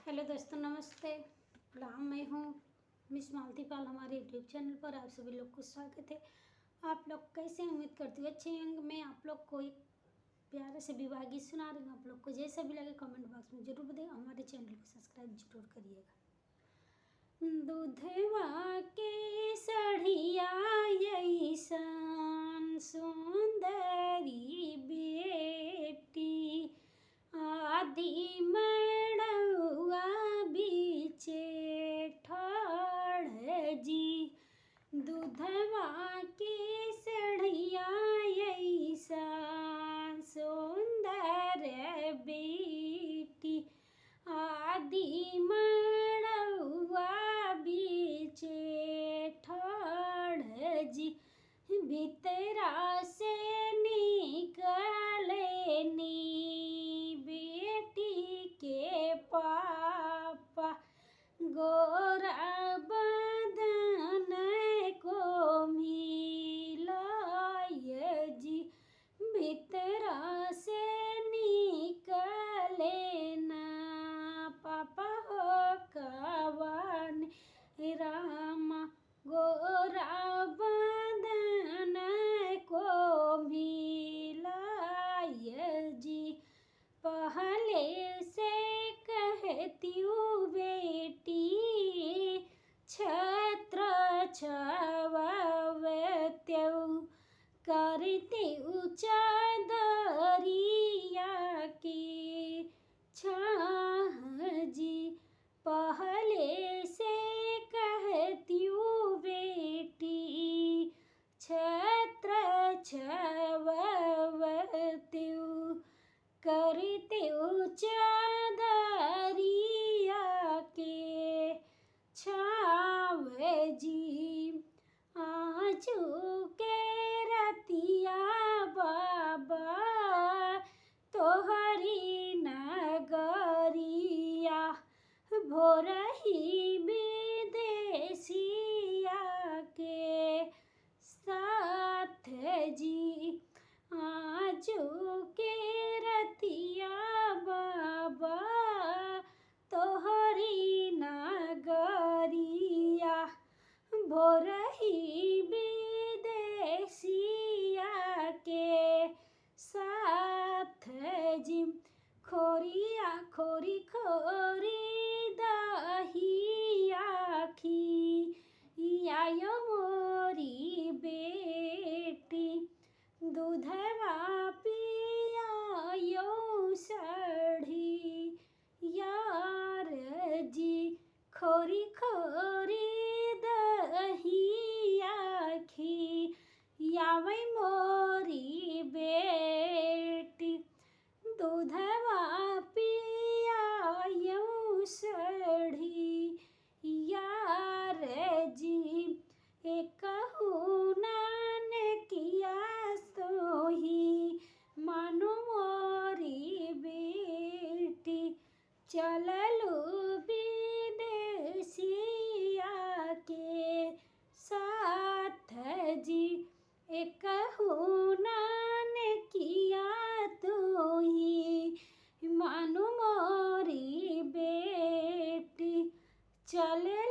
Hello दोस्तों, नमस्ते। प्रणाम। मैं हूँ मिस मालती पाल। हमारे यूट्यूब चैनल पर आप सभी लोग को स्वागत है। आप लोग कैसे हैं? उम्मीद करती हूँ अच्छे होंगे। मैं आप लोग को एक प्यारे से विवाह गीत सुना रही हूँ। आप लोग को जैसा भी लगे कमेंट बॉक्स में जरूर बताइए। हमारे चैनल को सब्सक्राइब जरूर करिएगा। दूधवा के सढ़िया अइसन सुंदरी बेटी, आदि मड़उआ बीचे ठाड़ जी। दूधवा के सढ़िया अइसन सुंदर बेटी, आदि मड़उआ बीचे ठाड़ जी। भीतरा से निकले नी बेटी के पापा, गोरा बदन को मिलाय जी। भीतरा से निकले ना पापा हो कवन रामा, गोरा बदन को मिलाय जी। पहले से कहती हूँ बेटी, छत्र छवत्यौ करती चादरिया की छाह जी। पहले से कहती हूँ बेटी, छत्र छवत्यौ करती चादरिया के छाव जी। आँचू के रतिया बाबा तोहरी नगरिया, भोरही विदेशिया के साथ जी। आँचू के रतिया बाबा तोहरी नगरिया, भोरही विदेशिया के साथ जी। खोरिया खोरी खोरी दहिया खियायो मोरी बेटी, दूधवा पियायो सढ़ी यार जी। खोरी खोरी दहिया खियावै मोरी बेटी, दूधवा पियायो सढ़ी यार जी। एकहु नानकिया सोही मानो मोरी बेटी, चललू विदेशिया के साथ जी। एकहु नानकिया तोही मानो मोरी बेटी, चले